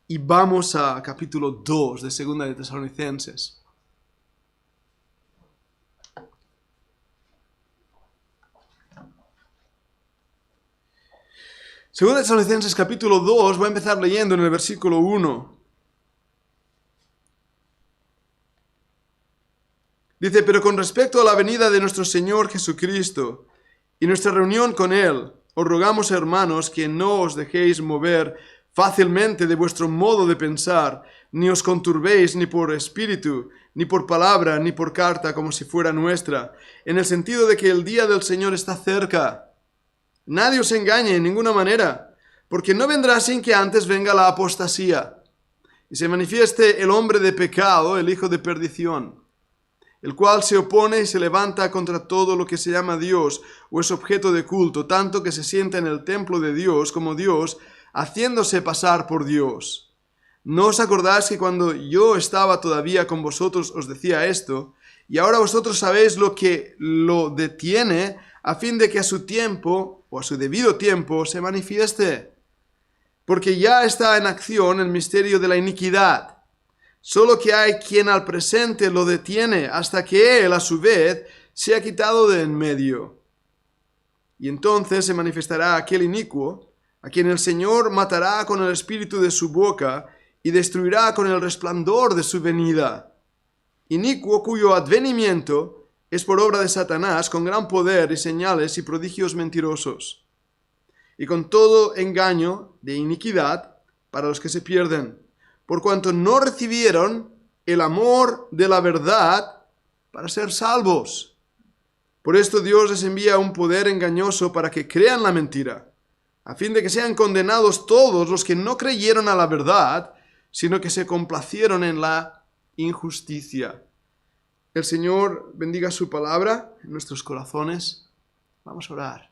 Y vamos a capítulo 2 de Segunda de Tesalonicenses. Segunda de Tesalonicenses capítulo 2, voy a empezar leyendo en el versículo 1. Dice, pero con respecto a la venida de nuestro Señor Jesucristo y nuestra reunión con Él, os rogamos, hermanos, que no os dejéis mover fácilmente de vuestro modo de pensar, ni os conturbéis ni por espíritu, ni por palabra, ni por carta, como si fuera nuestra, en el sentido de que el día del Señor está cerca. Nadie os engañe en ninguna manera, porque no vendrá sin que antes venga la apostasía, y se manifieste el hombre de pecado, el hijo de perdición, el cual se opone y se levanta contra todo lo que se llama Dios o es objeto de culto, tanto que se sienta en el templo de Dios como Dios, haciéndose pasar por Dios. ¿No os acordáis que cuando yo estaba todavía con vosotros os decía esto? Y ahora vosotros sabéis lo que lo detiene, a fin de que a su tiempo, o a su debido tiempo, se manifieste. Porque ya está en acción el misterio de la iniquidad. Solo que hay quien al presente lo detiene hasta que él, a su vez, se ha quitado de en medio. Y entonces se manifestará aquel inicuo, a quien el Señor matará con el espíritu de su boca y destruirá con el resplandor de su venida. Inicuo cuyo advenimiento es por obra de Satanás con gran poder y señales y prodigios mentirosos, y con todo engaño de iniquidad para los que se pierden, por cuanto no recibieron el amor de la verdad para ser salvos. Por esto Dios les envía un poder engañoso para que crean la mentira, a fin de que sean condenados todos los que no creyeron a la verdad, sino que se complacieron en la injusticia. El Señor bendiga su palabra en nuestros corazones. Vamos a orar.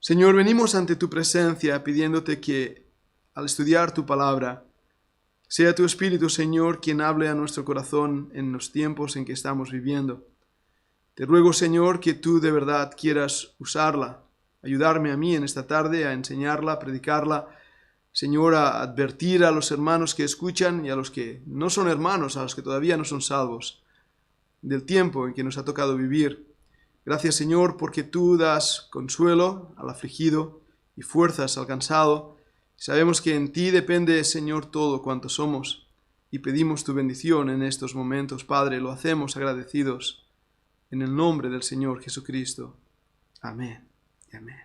Señor, venimos ante tu presencia pidiéndote que al estudiar tu palabra, sea tu Espíritu, Señor, quien hable a nuestro corazón en los tiempos en que estamos viviendo. Te ruego, Señor, que tú de verdad quieras usarla, ayudarme a mí en esta tarde a enseñarla, a predicarla, Señor, a advertir a los hermanos que escuchan y a los que no son hermanos, a los que todavía no son salvos, del tiempo en que nos ha tocado vivir. Gracias, Señor, porque tú das consuelo al afligido y fuerzas al cansado. Sabemos que en ti depende, Señor, todo cuanto somos, y pedimos tu bendición en estos momentos, Padre. Lo hacemos agradecidos en el nombre del Señor Jesucristo. Amén. Amén.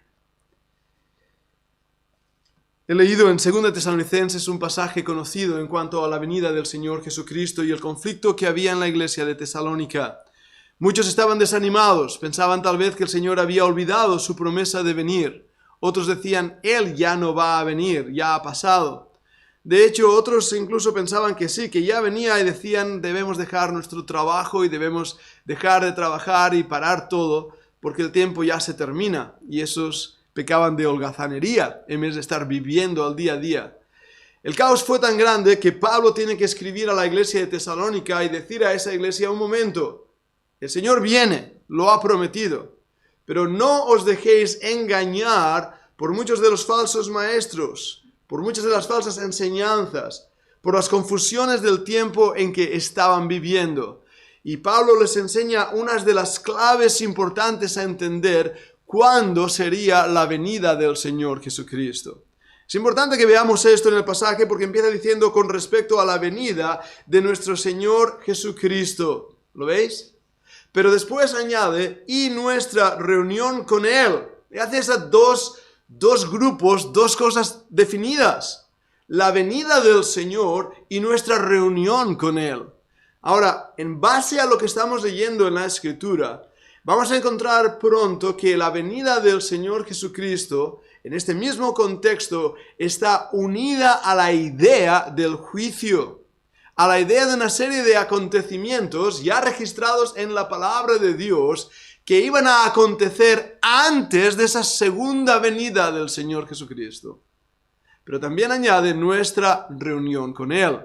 He leído en 2 Tesalonicenses un pasaje conocido en cuanto a la venida del Señor Jesucristo y el conflicto que había en la iglesia de Tesalónica. Muchos estaban desanimados, pensaban tal vez que el Señor había olvidado su promesa de venir. Otros decían, Él ya no va a venir, ya ha pasado. De hecho, otros incluso pensaban que sí, que ya venía y decían, debemos dejar nuestro trabajo y debemos dejar de trabajar y parar todo, porque el tiempo ya se termina. Y esos pecaban de holgazanería en vez de estar viviendo al día a día. El caos fue tan grande que Pablo tiene que escribir a la iglesia de Tesalónica y decir a esa iglesia, un momento, el Señor viene, lo ha prometido. Pero no os dejéis engañar por muchos de los falsos maestros, por muchas de las falsas enseñanzas, por las confusiones del tiempo en que estaban viviendo. Y Pablo les enseña unas de las claves importantes a entender cuándo sería la venida del Señor Jesucristo. Es importante que veamos esto en el pasaje porque empieza diciendo con respecto a la venida de nuestro Señor Jesucristo. ¿Lo veis? Pero después añade, y nuestra reunión con Él. Y hace esas dos grupos, dos cosas definidas. La venida del Señor y nuestra reunión con Él. Ahora, en base a lo que estamos leyendo en la Escritura, vamos a encontrar pronto que la venida del Señor Jesucristo, en este mismo contexto, está unida a la idea del juicio. A la idea de una serie de acontecimientos ya registrados en la palabra de Dios que iban a acontecer antes de esa segunda venida del Señor Jesucristo. Pero también añade nuestra reunión con Él.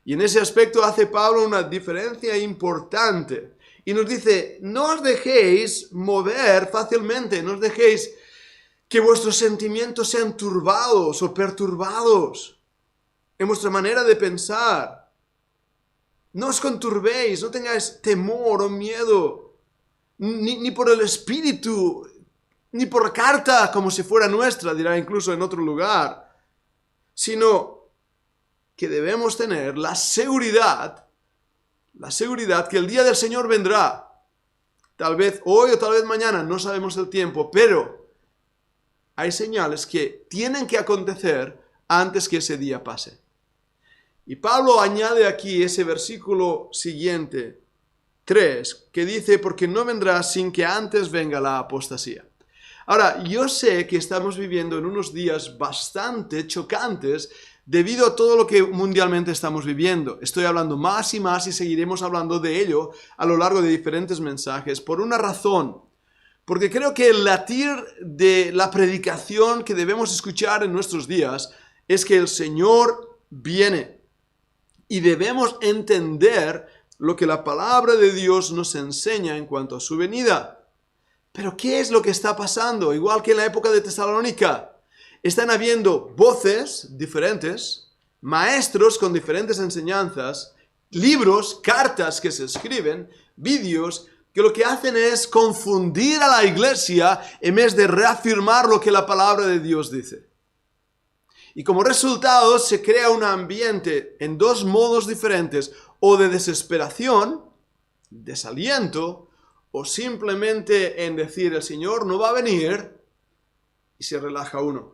Y en ese aspecto hace Pablo una diferencia importante. Y nos dice, no os dejéis mover fácilmente, no os dejéis que vuestros sentimientos sean turbados o perturbados en vuestra manera de pensar. No os conturbéis, no tengáis temor o miedo, ni por el espíritu, ni por carta como si fuera nuestra, dirá incluso en otro lugar, sino que debemos tener la seguridad que el día del Señor vendrá. Tal vez hoy o tal vez mañana, no sabemos el tiempo, pero hay señales que tienen que acontecer antes que ese día pase. Y Pablo añade aquí ese versículo siguiente, 3, que dice, porque no vendrá sin que antes venga la apostasía. Ahora, yo sé que estamos viviendo en unos días bastante chocantes debido a todo lo que mundialmente estamos viviendo. Estoy hablando más y más y seguiremos hablando de ello a lo largo de diferentes mensajes por una razón. Porque creo que el latir de la predicación que debemos escuchar en nuestros días es que el Señor viene. Y debemos entender lo que la palabra de Dios nos enseña en cuanto a su venida. Pero ¿qué es lo que está pasando? Igual que en la época de Tesalónica. Están habiendo voces diferentes, maestros con diferentes enseñanzas, libros, cartas que se escriben, vídeos, que lo que hacen es confundir a la iglesia en vez de reafirmar lo que la palabra de Dios dice. Y como resultado se crea un ambiente en dos modos diferentes, o de desesperación, desaliento, o simplemente en decir el Señor no va a venir, y se relaja uno.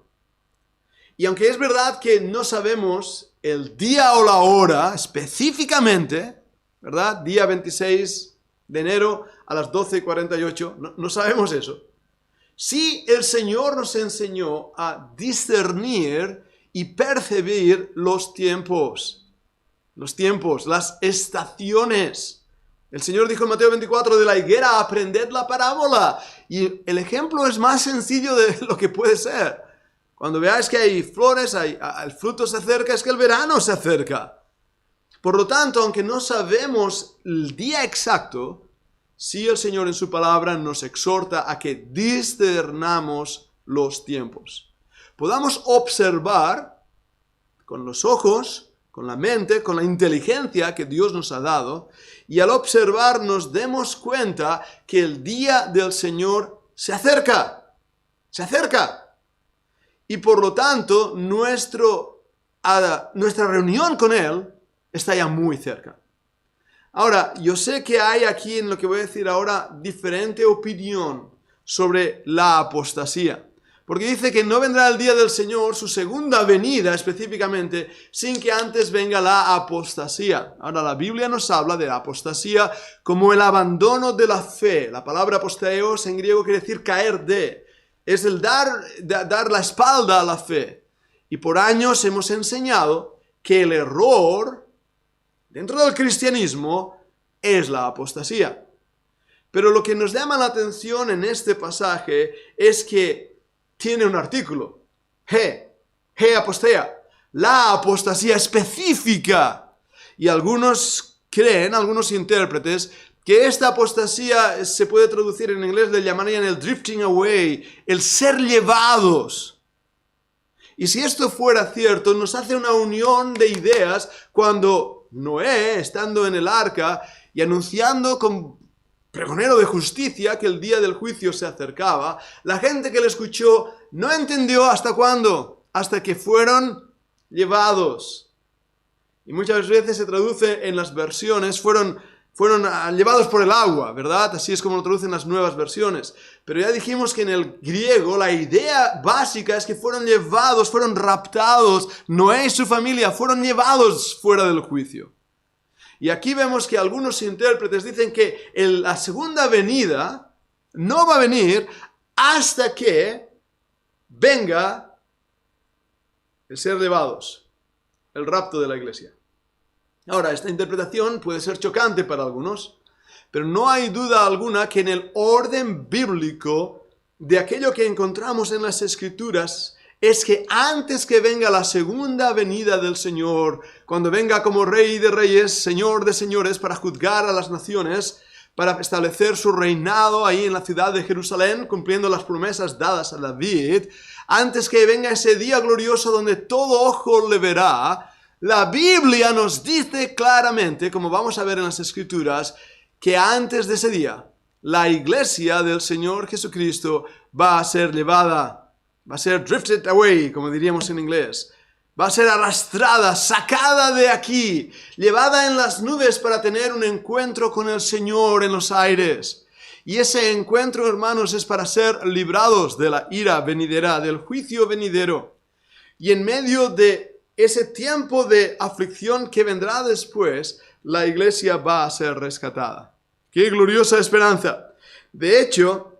Y aunque es verdad que no sabemos el día o la hora específicamente, ¿verdad? Día 26 de enero a las 12:48, no sabemos eso. Sí, el Señor nos enseñó a discernir y percibir los tiempos, las estaciones. El Señor dijo en Mateo 24, de la higuera aprended la parábola. Y el ejemplo es más sencillo de lo que puede ser. Cuando veáis que hay flores, el fruto se acerca, es que el verano se acerca. Por lo tanto, aunque no sabemos el día exacto, sí el Señor en su palabra nos exhorta a que discernamos los tiempos. Podamos observar con los ojos, con la mente, con la inteligencia que Dios nos ha dado, y al observar nos demos cuenta que el día del Señor se acerca. Y por lo tanto, nuestra reunión con Él está ya muy cerca. Ahora, yo sé que hay aquí en lo que voy a decir ahora diferente opinión sobre la apostasía. Porque dice que no vendrá el día del Señor, su segunda venida específicamente, sin que antes venga la apostasía. Ahora, la Biblia nos habla de la apostasía como el abandono de la fe. La palabra aposteos en griego quiere decir caer de. Es el dar la espalda a la fe. Y por años hemos enseñado que el error dentro del cristianismo es la apostasía. Pero lo que nos llama la atención en este pasaje es que tiene un artículo, apostea, la apostasía específica. Y algunos intérpretes, que esta apostasía se puede traducir en inglés, le llamarían el drifting away, el ser llevados. Y si esto fuera cierto, nos hace una unión de ideas cuando Noé, estando en el arca y anunciando con pregonero de justicia que el día del juicio se acercaba, la gente que le escuchó no entendió hasta cuándo, hasta que fueron llevados. Y muchas veces se traduce en las versiones, fueron llevados por el agua, ¿verdad? Así es como lo traducen las nuevas versiones. Pero ya dijimos que en el griego la idea básica es que fueron llevados, fueron raptados, Noé y su familia fueron llevados fuera del juicio. Y aquí vemos que algunos intérpretes dicen que la segunda venida no va a venir hasta que venga el ser llevados, el rapto de la iglesia. Ahora, esta interpretación puede ser chocante para algunos, pero no hay duda alguna que en el orden bíblico de aquello que encontramos en las Escrituras es que antes que venga la segunda venida del Señor, cuando venga como Rey de Reyes, Señor de Señores, para juzgar a las naciones, para establecer su reinado ahí en la ciudad de Jerusalén, cumpliendo las promesas dadas a David, antes que venga ese día glorioso donde todo ojo le verá. La Biblia nos dice claramente, como vamos a ver en las Escrituras, que antes de ese día, la iglesia del Señor Jesucristo va a ser llevada, va a ser drifted away, como diríamos en inglés. Va a ser arrastrada, sacada de aquí, llevada en las nubes para tener un encuentro con el Señor en los aires. Y ese encuentro, hermanos, es para ser librados de la ira venidera, del juicio venidero. Y en medio de ese tiempo de aflicción que vendrá después, la iglesia va a ser rescatada. ¡Qué gloriosa esperanza! De hecho,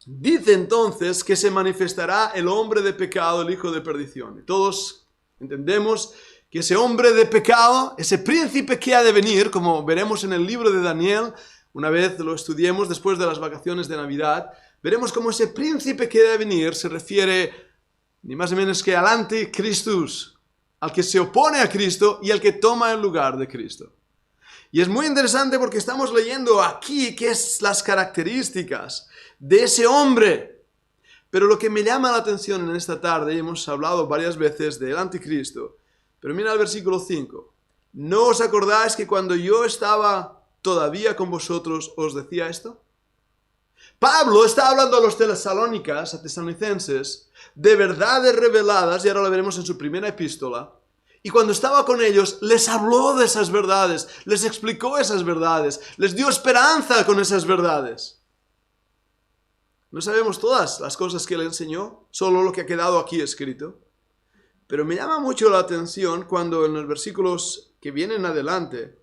dice entonces que se manifestará el hombre de pecado, el hijo de perdición. Y todos entendemos que ese hombre de pecado, ese príncipe que ha de venir, como veremos en el libro de Daniel, una vez lo estudiemos después de las vacaciones de Navidad, veremos cómo ese príncipe que ha de venir se refiere ni más ni menos que al anticristus, al que se opone a Cristo y al que toma el lugar de Cristo. Y es muy interesante porque estamos leyendo aquí qué es las características de ese hombre. Pero lo que me llama la atención en esta tarde, y hemos hablado varias veces del anticristo, pero mira el versículo 5. ¿No os acordáis que cuando yo estaba todavía con vosotros os decía esto? Pablo está hablando a los tesalonicenses, de verdades reveladas, y ahora lo veremos en su primera epístola. Y cuando estaba con ellos, les habló de esas verdades, les explicó esas verdades, les dio esperanza con esas verdades. No sabemos todas las cosas que le enseñó, solo lo que ha quedado aquí escrito. Pero me llama mucho la atención cuando en los versículos que vienen adelante,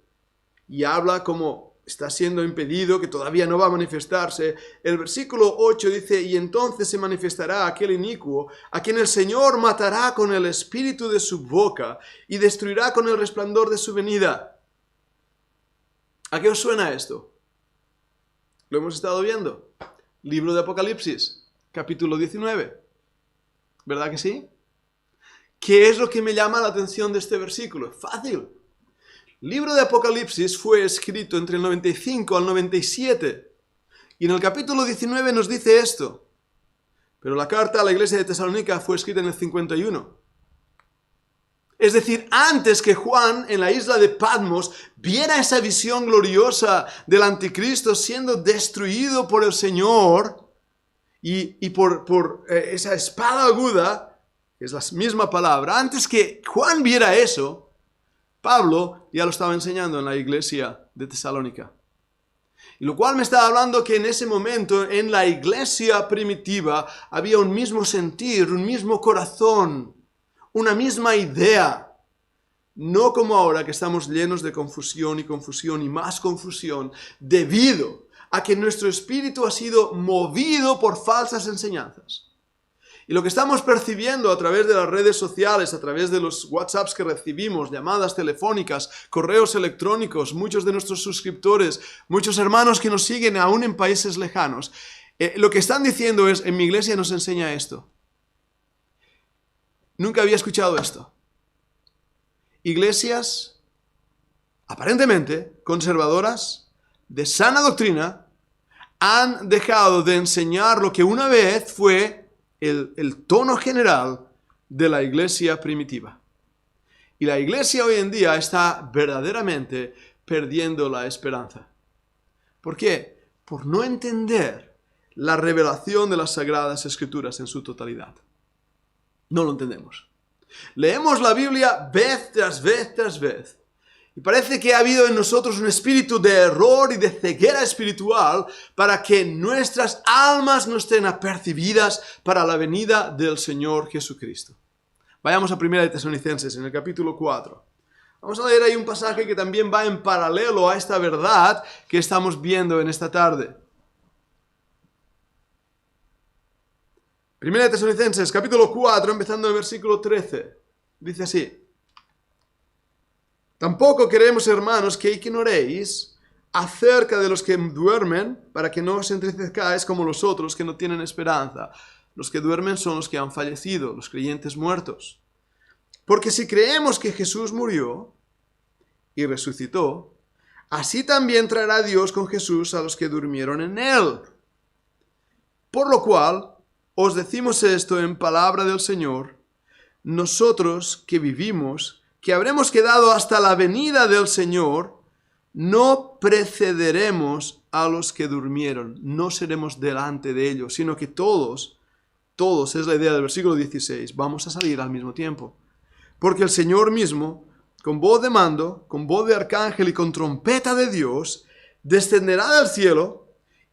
y habla como está siendo impedido, que todavía no va a manifestarse, el versículo 8 dice, y entonces se manifestará aquel inicuo, a quien el Señor matará con el espíritu de su boca, y destruirá con el resplandor de su venida. ¿A qué os suena esto? Lo hemos estado viendo. Libro de Apocalipsis, capítulo 19. ¿Verdad que sí? ¿Qué es lo que me llama la atención de este versículo? Fácil. Libro de Apocalipsis fue escrito entre el 95 al 97. Y en el capítulo 19 nos dice esto. Pero la carta a la iglesia de Tesalónica fue escrita en el 51. Es decir, antes que Juan en la isla de Patmos viera esa visión gloriosa del anticristo siendo destruido por el Señor y por esa espada aguda, que es la misma palabra, antes que Juan viera eso, Pablo ya lo estaba enseñando en la iglesia de Tesalónica. Y lo cual me está hablando que en ese momento en la iglesia primitiva había un mismo sentir, un mismo corazón, una misma idea, no como ahora que estamos llenos de confusión y más confusión, debido a que nuestro espíritu ha sido movido por falsas enseñanzas. Y lo que estamos percibiendo a través de las redes sociales, a través de los WhatsApps que recibimos, llamadas telefónicas, correos electrónicos, muchos de nuestros suscriptores, muchos hermanos que nos siguen aún en países lejanos, lo que están diciendo es, en mi iglesia nos enseña esto. Nunca había escuchado esto. Iglesias, aparentemente conservadoras, de sana doctrina, han dejado de enseñar lo que una vez fue el tono general de la iglesia primitiva. Y la iglesia hoy en día está verdaderamente perdiendo la esperanza. ¿Por qué? Por no entender la revelación de las Sagradas Escrituras en su totalidad. No lo entendemos. Leemos la Biblia vez tras vez tras vez. Y parece que ha habido en nosotros un espíritu de error y de ceguera espiritual para que nuestras almas no estén apercibidas para la venida del Señor Jesucristo. Vayamos a 1 Tesalonicenses, en el capítulo 4. Vamos a leer ahí un pasaje que también va en paralelo a esta verdad que estamos viendo en esta tarde. 1 Tesalonicenses, capítulo 4, empezando el versículo 13. Dice así. Tampoco queremos, hermanos, que ignoréis acerca de los que duermen, para que no os entristezcáis como los otros que no tienen esperanza. Los que duermen son los que han fallecido, los creyentes muertos. Porque si creemos que Jesús murió y resucitó, así también traerá Dios con Jesús a los que durmieron en él. Por lo cual, os decimos esto en palabra del Señor, nosotros que vivimos, que habremos quedado hasta la venida del Señor, no precederemos a los que durmieron, no seremos delante de ellos, sino que todos, es la idea del versículo 16, vamos a salir al mismo tiempo. Porque el Señor mismo, con voz de mando, con voz de arcángel y con trompeta de Dios, descenderá del cielo,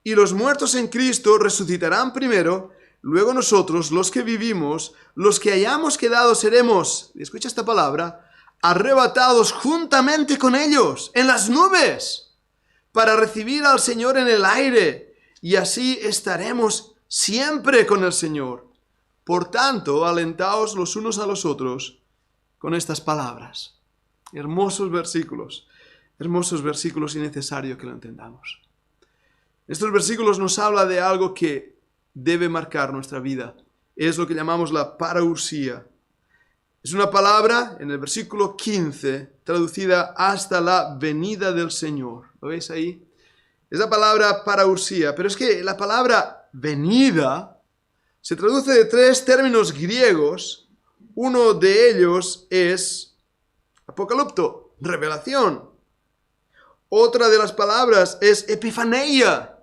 y los muertos en Cristo resucitarán primero. Luego nosotros, los que vivimos, los que hayamos quedado, seremos, escucha esta palabra, arrebatados juntamente con ellos en las nubes para recibir al Señor en el aire, y así estaremos siempre con el Señor. Por tanto, alentaos los unos a los otros con estas palabras. Hermosos versículos y necesario que lo entendamos. Estos versículos nos habla de algo que debe marcar nuestra vida. Es lo que llamamos la parousia. Es una palabra en el versículo 15, traducida hasta la venida del Señor. ¿Lo veis ahí? Es la palabra parousia, pero es que la palabra venida se traduce de 3 términos griegos. Uno de ellos es apocalipto, revelación. Otra de las palabras es epifaneia.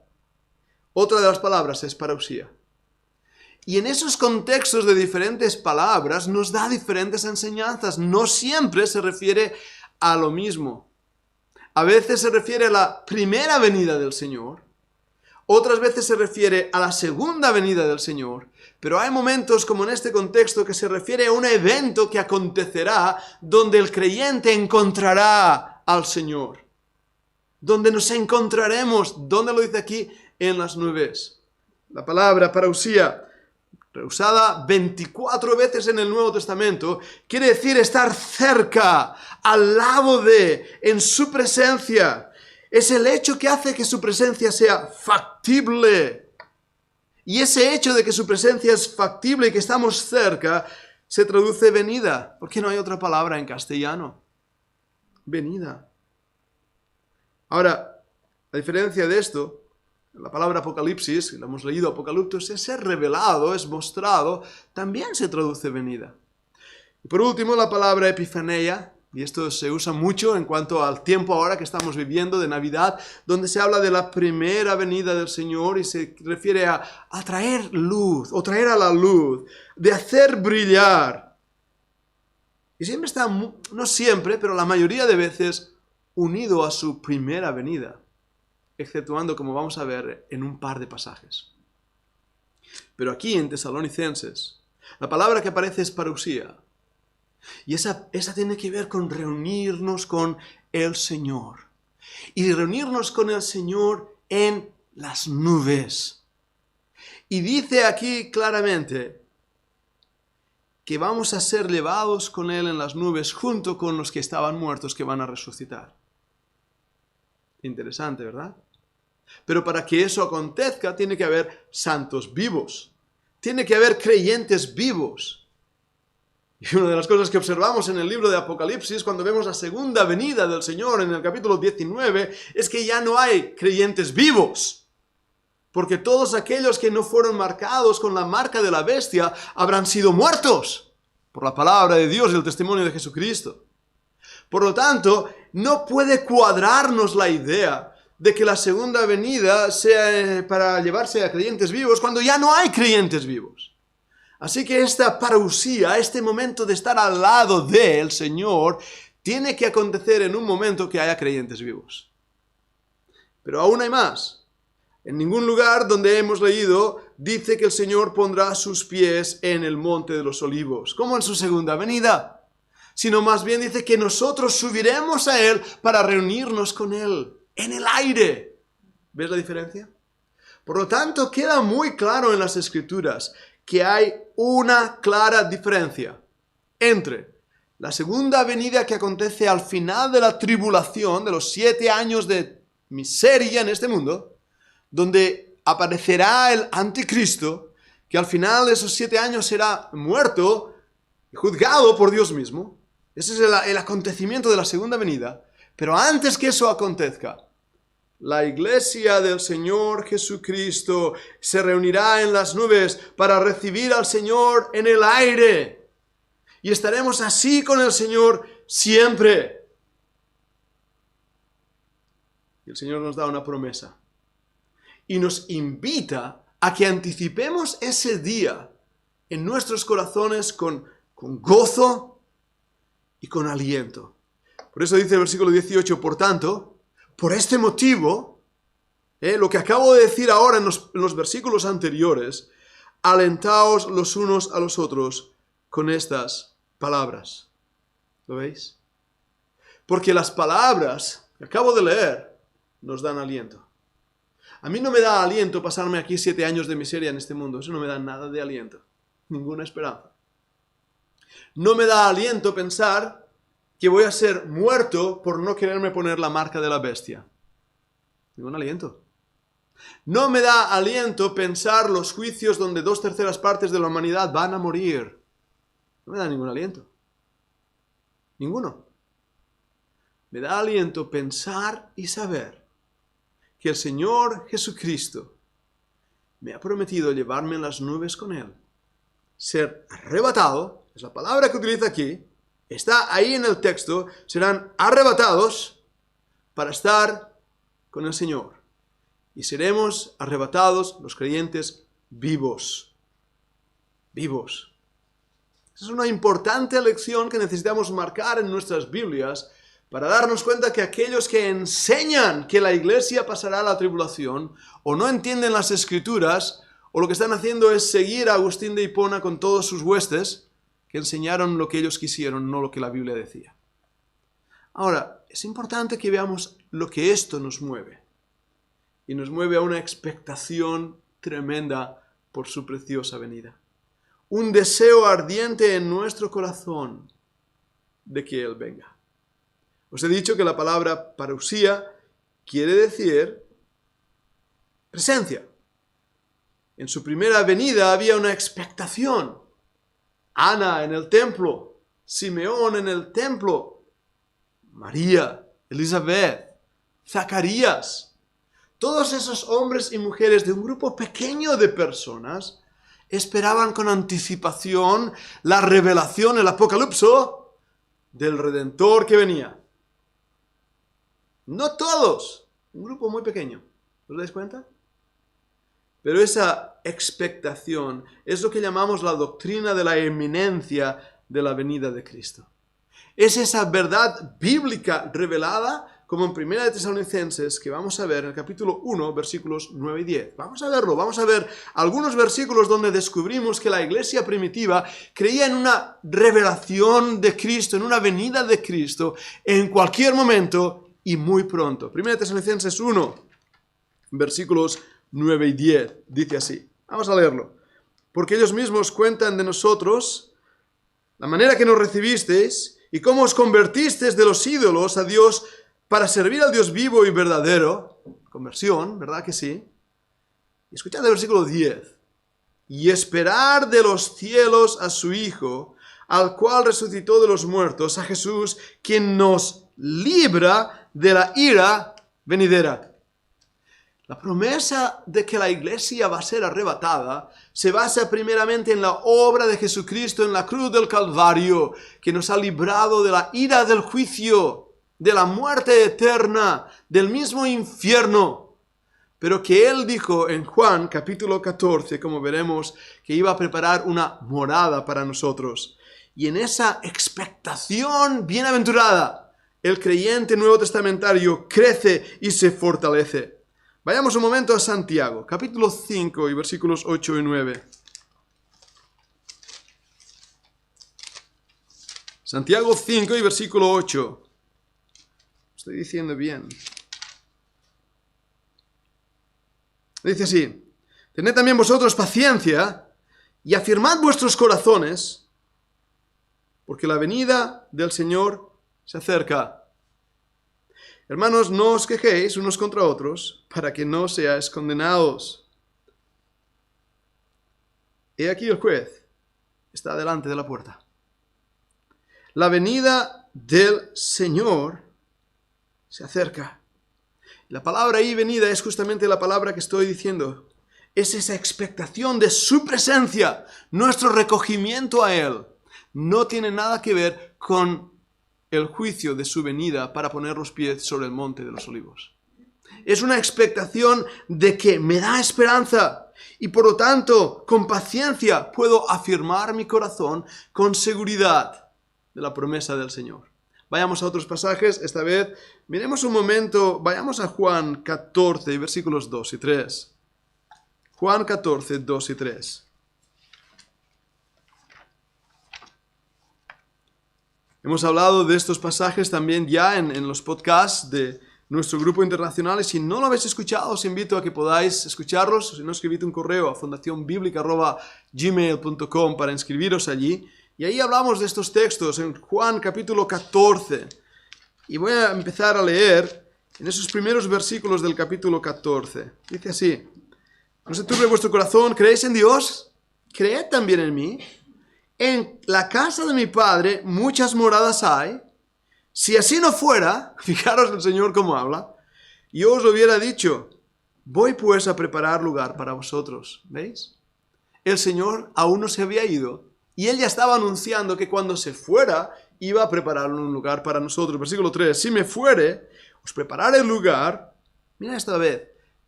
Otra de las palabras es parousia. Y en esos contextos de diferentes palabras nos da diferentes enseñanzas. No siempre se refiere a lo mismo. A veces se refiere a la primera venida del Señor. Otras veces se refiere a la segunda venida del Señor. Pero hay momentos como en este contexto que se refiere a un evento que acontecerá donde el creyente encontrará al Señor. Donde nos encontraremos. ¿Dónde lo dice aquí? En las nubes. La palabra parousia, usada 24 veces en el Nuevo Testamento, quiere decir estar cerca, al lado de, en su presencia. Es el hecho que hace que su presencia sea factible. Y ese hecho de que su presencia es factible y que estamos cerca, se traduce venida. ¿Por qué no hay otra palabra en castellano? Venida. Ahora, a diferencia de esto, la palabra apocalipsis, lo hemos leído, apocaliptos, es ser revelado, es mostrado, también se traduce venida. Y por último, la palabra epifaneia, y esto se usa mucho en cuanto al tiempo ahora que estamos viviendo de Navidad, donde se habla de la primera venida del Señor y se refiere a traer luz, o traer a la luz, de hacer brillar. Y siempre está, no siempre, pero la mayoría de veces, unido a su primera venida, exceptuando, como vamos a ver, en un par de pasajes. Pero aquí en Tesalonicenses, la palabra que aparece es parousia. Y esa tiene que ver con reunirnos con el Señor. Y reunirnos con el Señor en las nubes. Y dice aquí claramente que vamos a ser llevados con Él en las nubes junto con los que estaban muertos que van a resucitar. Interesante, ¿verdad? Pero para que eso acontezca tiene que haber santos vivos. Tiene que haber creyentes vivos. Y una de las cosas que observamos en el libro de Apocalipsis, cuando vemos la segunda venida del Señor en el capítulo 19, es que ya no hay creyentes vivos. Porque todos aquellos que no fueron marcados con la marca de la bestia habrán sido muertos por la palabra de Dios y el testimonio de Jesucristo. Por lo tanto, no puede cuadrarnos la idea de que la segunda venida sea para llevarse a creyentes vivos cuando ya no hay creyentes vivos. Así que esta parousia, este momento de estar al lado del Señor, tiene que acontecer en un momento que haya creyentes vivos. Pero aún hay más. En ningún lugar donde hemos leído dice que el Señor pondrá sus pies en el monte de los olivos, como en su segunda venida, sino más bien dice que nosotros subiremos a Él para reunirnos con Él. En el aire. ¿Ves la diferencia? Por lo tanto, queda muy claro en las Escrituras que hay una clara diferencia entre la segunda venida que acontece al final de la tribulación, de los 7 años de miseria en este mundo, donde aparecerá el anticristo, que al final de esos 7 años será muerto y juzgado por Dios mismo. Ese es el acontecimiento de la segunda venida. Pero antes que eso acontezca, la iglesia del Señor Jesucristo se reunirá en las nubes para recibir al Señor en el aire. Y estaremos así con el Señor siempre. Y el Señor nos da una promesa. Y nos invita a que anticipemos ese día en nuestros corazones con gozo y con aliento. Por eso dice el versículo 18, por tanto, por este motivo, lo que acabo de decir ahora en los versículos anteriores, alentaos los unos a los otros con estas palabras. ¿Lo veis? Porque las palabras que acabo de leer nos dan aliento. A mí no me da aliento pasarme aquí 7 años de miseria en este mundo. Eso no me da nada de aliento. Ninguna esperanza. No me da aliento pensar que voy a ser muerto por no quererme poner la marca de la bestia. Ningún aliento. No me da aliento pensar los juicios donde 2/3 partes de la humanidad van a morir. No me da ningún aliento. Ninguno. Me da aliento pensar y saber que el Señor Jesucristo me ha prometido llevarme en las nubes con Él. Ser arrebatado, es la palabra que utiliza aquí, está ahí en el texto, serán arrebatados para estar con el Señor. Y seremos arrebatados los creyentes vivos. Vivos. Esa es una importante lección que necesitamos marcar en nuestras Biblias para darnos cuenta que aquellos que enseñan que la iglesia pasará la tribulación o no entienden las Escrituras o lo que están haciendo es seguir a Agustín de Hipona con todos sus huestes que enseñaron lo que ellos quisieron, no lo que la Biblia decía. Ahora, es importante que veamos lo que esto nos mueve. Y nos mueve a una expectación tremenda por su preciosa venida. Un deseo ardiente en nuestro corazón de que Él venga. Os he dicho que la palabra parusía quiere decir presencia. En su primera venida había una expectación. Ana en el templo, Simeón en el templo, María, Elizabeth, Zacarías. Todos esos hombres y mujeres de un grupo pequeño de personas esperaban con anticipación la revelación, el apocalipso del Redentor que venía. No todos, un grupo muy pequeño. ¿Os dais cuenta? Pero esa expectación es lo que llamamos la doctrina de la inminencia de la venida de Cristo. Es esa verdad bíblica revelada como en 1 Tesalonicenses, que vamos a ver en el capítulo 1, versículos 9 y 10. Vamos a verlo, vamos a ver algunos versículos donde descubrimos que la iglesia primitiva creía en una revelación de Cristo, en una venida de Cristo, en cualquier momento y muy pronto. 1 Tesalonicenses 1, versículos 9 y 10, dice así. Vamos a leerlo. Porque ellos mismos cuentan de nosotros la manera que nos recibisteis y cómo os convertisteis de los ídolos a Dios para servir al Dios vivo y verdadero. Conversión, ¿verdad que sí? Y escuchad el versículo 10. Y esperar de los cielos a su Hijo, al cual resucitó de los muertos, a Jesús, quien nos libra de la ira venidera. La promesa de que la iglesia va a ser arrebatada se basa primeramente en la obra de Jesucristo en la cruz del Calvario, que nos ha librado de la ira del juicio, de la muerte eterna, del mismo infierno. Pero que Él dijo en Juan capítulo 14, como veremos, que iba a preparar una morada para nosotros. Y en esa expectación bienaventurada, el creyente nuevo testamentario crece y se fortalece. Vayamos un momento a Santiago, capítulo 5 y versículos 8 y 9. Santiago 5 y versículo 8. Estoy diciendo bien. Dice así: tened también vosotros paciencia y afirmad vuestros corazones, porque la venida del Señor se acerca. Hermanos, no os quejéis unos contra otros, para que no seáis condenados. He aquí el juez está delante de la puerta. La venida del Señor se acerca. La palabra ahí venida es justamente la palabra que estoy diciendo. Es esa expectación de su presencia, nuestro recogimiento a Él. No tiene nada que ver con el juicio de su venida para poner los pies sobre el monte de los olivos. Es una expectación de que me da esperanza y por lo tanto, con paciencia, puedo afirmar mi corazón con seguridad de la promesa del Señor. Vayamos a otros pasajes, esta vez miremos un momento, vayamos a Juan 14, versículos 2 y 3. Juan 14, 2 y 3. Hemos hablado de estos pasajes también ya en los podcasts de nuestro grupo internacional, y si no lo habéis escuchado, os invito a que podáis escucharlos, o si no, escribid un correo a fundacionbiblica@gmail.com para inscribiros allí. Y ahí hablamos de estos textos en Juan capítulo 14. Y voy a empezar a leer en esos primeros versículos del capítulo 14. Dice así: no se turbe vuestro corazón, ¿creéis en Dios? Creed también en mí. En la casa de mi Padre muchas moradas hay. Si así no fuera, fijaros el Señor cómo habla, yo os lo hubiera dicho, voy pues a preparar lugar para vosotros. ¿Veis? El Señor aún no se había ido y Él ya estaba anunciando que cuando se fuera iba a preparar un lugar para nosotros. Versículo 3, si me fuere, os prepararé el lugar. Mira esta vez,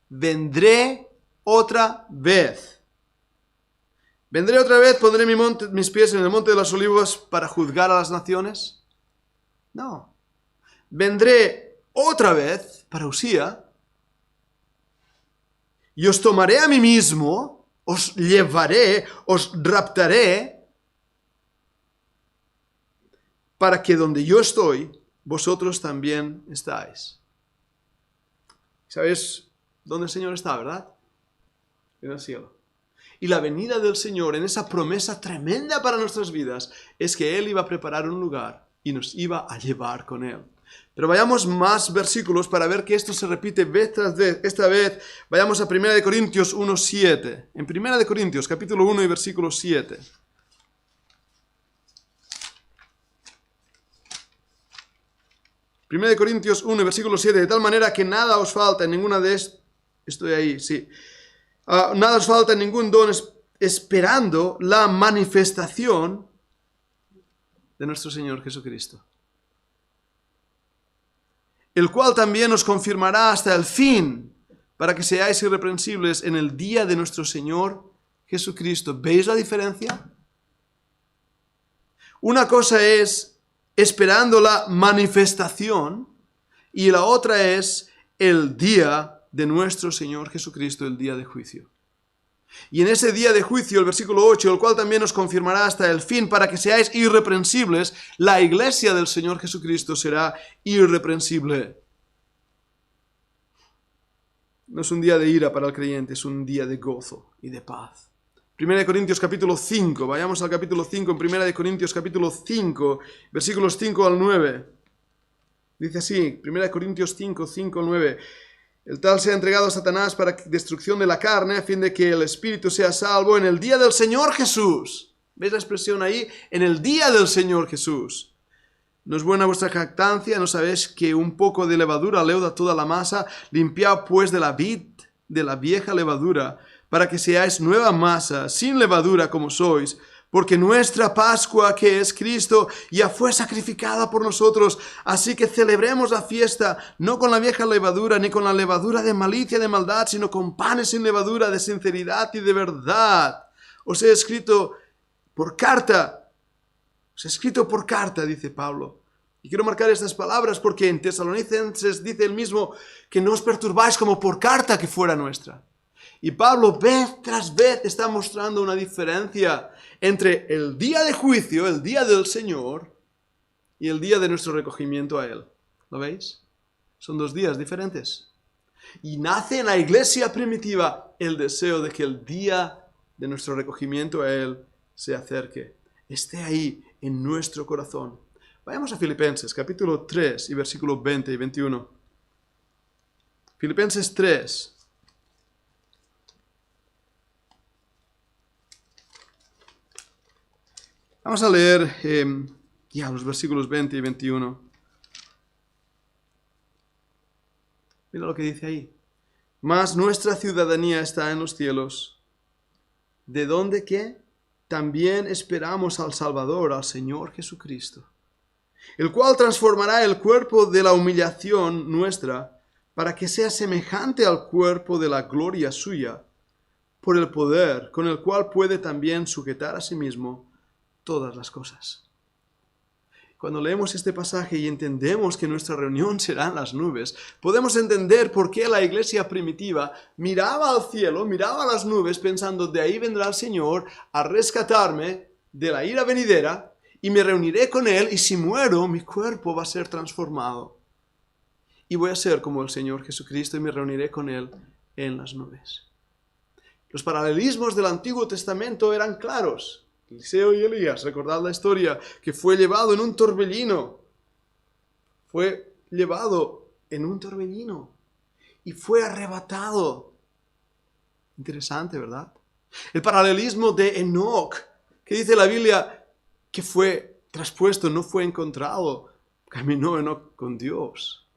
vendré otra vez. Vendré otra vez, pondré mis pies en el monte de los olivos para juzgar a las naciones. No. Vendré otra vez, parousia, y os tomaré a mí mismo, os llevaré, os raptaré, para que donde yo estoy, vosotros también estáis. ¿Sabéis dónde el Señor está, verdad? En el cielo. Y la venida del Señor en esa promesa tremenda para nuestras vidas es que Él iba a preparar un lugar y nos iba a llevar con Él. Pero vayamos más versículos para ver que esto se repite vez tras vez. Esta vez vayamos a 1 Corintios 1:7. En 1 Corintios capítulo 1 y versículo 7. 1 Corintios 1, versículo 7. De tal manera que nada os falta en ninguna de estoy ahí, sí. Nada os falta en ningún don, esperando la manifestación de nuestro Señor Jesucristo, el cual también os confirmará hasta el fin, para que seáis irreprensibles en el día de nuestro Señor Jesucristo. ¿Veis la diferencia? Una cosa es esperando la manifestación y la otra es el día de nuestro Señor Jesucristo, el día de juicio. Y en ese día de juicio, el versículo 8, el cual también os confirmará hasta el fin, para que seáis irreprensibles, la iglesia del Señor Jesucristo será irreprensible. No es un día de ira para el creyente, es un día de gozo y de paz. 1 Corintios capítulo 5, vayamos al capítulo 5, en 1 Corintios capítulo 5, versículos 5 al 9. Dice así, 1 Corintios 5, 5 al 9. El tal sea entregado a Satanás para destrucción de la carne, a fin de que el espíritu sea salvo en el día del Señor Jesús. ¿Veis la expresión ahí? En el día del Señor Jesús. ¿No es buena vuestra jactancia? ¿No sabéis que un poco de levadura leuda toda la masa? Limpiad pues de la vid, de la vieja levadura, para que seáis nueva masa, sin levadura como sois, porque nuestra Pascua, que es Cristo, ya fue sacrificada por nosotros. Así que celebremos la fiesta, no con la vieja levadura, ni con la levadura de malicia, de maldad, sino con panes sin levadura, de sinceridad y de verdad. Os he escrito por carta, dice Pablo. Y quiero marcar estas palabras porque en Tesalonicenses dice el mismo, que no os perturbáis como por carta que fuera nuestra. Y Pablo vez tras vez está mostrando una diferencia entre el día de juicio, el día del Señor, y el día de nuestro recogimiento a Él. ¿Lo veis? Son dos días diferentes. Y nace en la iglesia primitiva el deseo de que el día de nuestro recogimiento a Él se acerque. Esté ahí en nuestro corazón. Vayamos a Filipenses, capítulo 3 y versículos 20 y 21. Filipenses 3. Vamos a leer ya los versículos 20 y 21. Mira lo que dice ahí. Mas nuestra ciudadanía está en los cielos, de donde que también esperamos al Salvador, al Señor Jesucristo, el cual transformará el cuerpo de la humillación nuestra para que sea semejante al cuerpo de la gloria suya, por el poder con el cual puede también sujetar a sí mismo todas las cosas. Cuando leemos este pasaje y entendemos que nuestra reunión será en las nubes, podemos entender por qué la iglesia primitiva miraba al cielo, miraba a las nubes pensando, de ahí vendrá el Señor a rescatarme de la ira venidera y me reuniré con Él, y si muero, mi cuerpo va a ser transformado. Y voy a ser como el Señor Jesucristo y me reuniré con Él en las nubes. Los paralelismos del Antiguo Testamento eran claros. Eliseo y Elías, recordad la historia, que fue llevado en un torbellino. Fue llevado en un torbellino y fue arrebatado. Interesante, ¿verdad? El paralelismo de Enoc, que dice la Biblia que fue traspuesto, no fue encontrado. Caminó Enoc con Dios.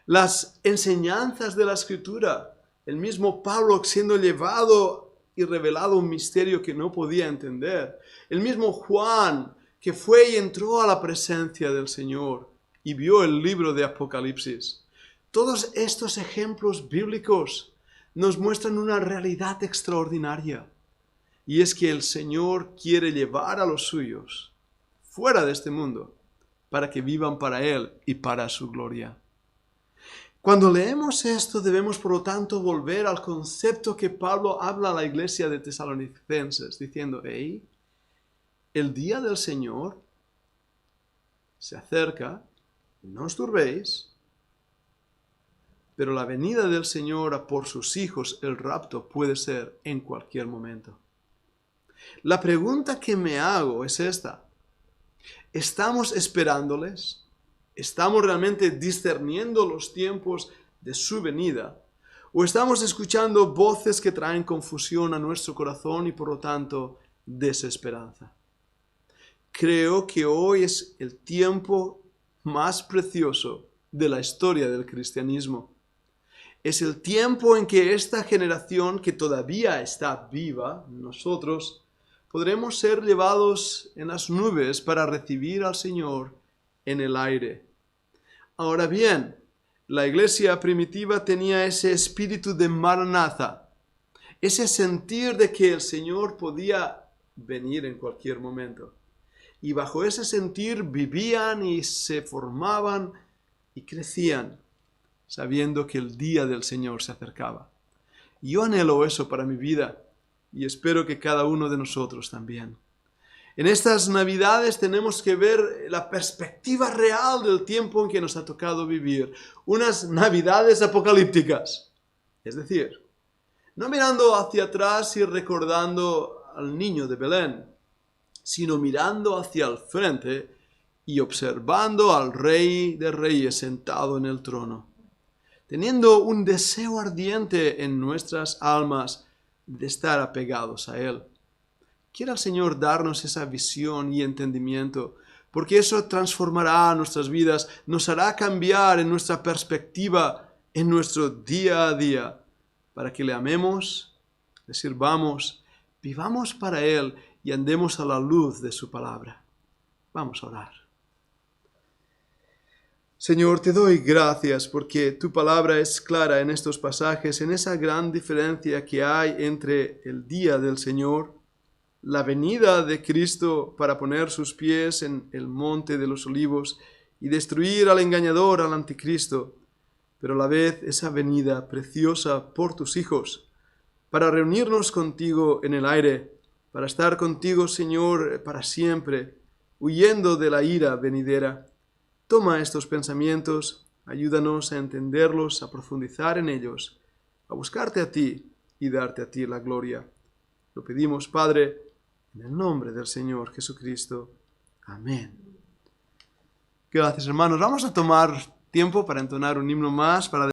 Las enseñanzas de la Escritura, el mismo Pablo siendo llevado y revelado un misterio que no podía entender. El mismo Juan, que fue y entró a la presencia del Señor y vio el libro de Apocalipsis. Todos estos ejemplos bíblicos nos muestran una realidad extraordinaria. Y es que el Señor quiere llevar a los suyos fuera de este mundo para que vivan para Él y para su gloria. Cuando leemos esto, debemos por lo tanto volver al concepto que Pablo habla a la iglesia de Tesalonicenses, diciendo, hey, el día del Señor se acerca, no os turbéis, pero la venida del Señor a por sus hijos, el rapto, puede ser en cualquier momento. La pregunta que me hago es esta, ¿estamos esperándoles? ¿Estamos realmente discerniendo los tiempos de su venida? ¿O estamos escuchando voces que traen confusión a nuestro corazón y por lo tanto desesperanza? Creo que hoy es el tiempo más precioso de la historia del cristianismo. Es el tiempo en que esta generación que todavía está viva, nosotros, podremos ser llevados en las nubes para recibir al Señor en el aire. Ahora bien, la iglesia primitiva tenía ese espíritu de Maranatha, ese sentir de que el Señor podía venir en cualquier momento. Y bajo ese sentir vivían y se formaban y crecían, sabiendo que el día del Señor se acercaba. Y yo anhelo eso para mi vida y espero que cada uno de nosotros también. En estas Navidades tenemos que ver la perspectiva real del tiempo en que nos ha tocado vivir. Unas Navidades apocalípticas. Es decir, no mirando hacia atrás y recordando al niño de Belén, sino mirando hacia el frente y observando al Rey de Reyes sentado en el trono, teniendo un deseo ardiente en nuestras almas de estar apegados a Él. Quiera el Señor darnos esa visión y entendimiento, porque eso transformará nuestras vidas, nos hará cambiar en nuestra perspectiva, en nuestro día a día, para que le amemos, le sirvamos, vivamos para Él y andemos a la luz de su palabra. Vamos a orar. Señor, te doy gracias porque tu palabra es clara en estos pasajes, en esa gran diferencia que hay entre el día del Señor, la venida de Cristo para poner sus pies en el monte de los olivos y destruir al engañador, al anticristo, pero a la vez esa venida preciosa por tus hijos, para reunirnos contigo en el aire, para estar contigo, Señor, para siempre, huyendo de la ira venidera. Toma estos pensamientos, ayúdanos a entenderlos, a profundizar en ellos, a buscarte a ti y darte a ti la gloria. Lo pedimos, Padre, en el nombre del Señor Jesucristo. Amén. Gracias, hermanos. Vamos a tomar tiempo para entonar un himno más, para